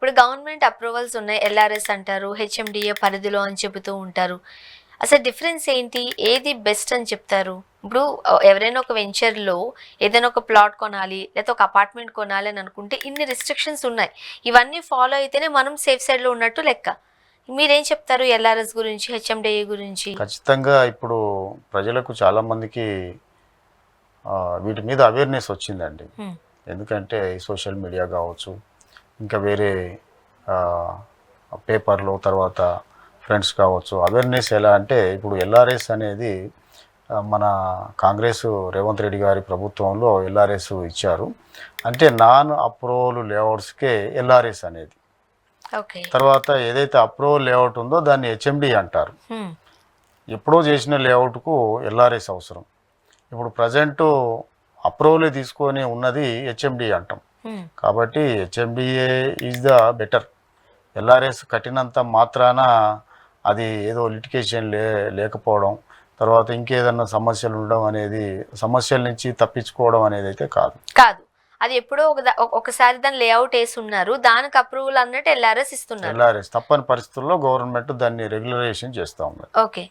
ఇప్పుడు government approvals ఉన్నాయి. LRS అంటారు, హెచ్ఎండిఏ పరిధిలో అని చెబుతూ ఉంటారు. అసలు డిఫరెన్స్ ఏంటి? ఏది బెస్ట్ అని చెప్తారు? ఇప్పుడు ఎవరైనా ఒక వెంచర్‌లో ఏదైనా ఒక ప్లాట్ కొనాలి, లేకపోతే ఒక అపార్ట్మెంట్ కొనాలి అని అనుకుంటే ఇన్ని రిస్ట్రిక్షన్స్ ఉన్నాయి. ఇవన్నీ ఫాలో అయితేనే మనం సేఫ్ సైడ్‌లో ఉన్నట్టు లెక్క. మీరేం చెప్తారు ఎల్ఆర్ఎస్ గురించి, హెచ్ఎండిఏ గురించి? ఖచ్చితంగా ఇప్పుడు ప్రజలకు చాలామందికి వీటి మీద అవేర్‌నెస్ వచ్చిందండి. హ్మ్. ఎందుకంటే ఈ సోషల్ మీడియా కావచ్చు, ఇంకా వేరే ఆహ్, పేపర్‌లో తర్వాత ఫ్రెండ్స్ కావచ్చు. అవేర్‌నెస్ ఎలా అంటే ఇప్పుడు ఎల్ఆర్ఎస్ అనేది మన కాంగ్రెస్ రేవంత్ రెడ్డి గారి ప్రభుత్వంలో ఎల్ఆర్ఎస్ ఇచ్చారు. అంటే నాన్ అప్రూవల్ లేఅవుట్స్‌కే ఎల్ఆర్ఎస్ అనేది. ఓకే. తర్వాత ఏదైతే అప్రూవల్ లేఅవుట్ ఉందో దాన్ని హెచ్ఎండి అంటారు. హ్మ్. ఎప్పుడో చేసిన లేఅవుట్‌కు ఎల్ఆర్ఎస్ అవసరం. ఇప్పుడు ప్రజెంటు అప్రూవలే తీసుకొని ఉన్నది హెచ్ఎండి అంటాం. హ్మ్. కాబట్టి HMDA is the better. LRS కట్టినంత మాత్రాన అది ఏదో లిటిగేషన్ లేకపోవడం, తర్వాత ఇంకేదన్నా సమస్యలు ఉండడం అనేది, సమస్యల నుంచి తప్పించుకోవడం అనేది అయితే కాదు. కాదు. అది ఎప్పుడో ఒకసారి దాని లేఅవుట్ ఏసున్నారు. దానికి అప్రూవల్ అన్నట్టు ఎల్ఆర్ఎస్ ఇస్తున్నారు. ఎల్ఆర్ఎస్ తప్పని పరిస్థితుల్లో గవర్నమెంట్ దాన్ని రెగ్యులరైజేషన్ చేస్తూ ఉంది. ఓకే.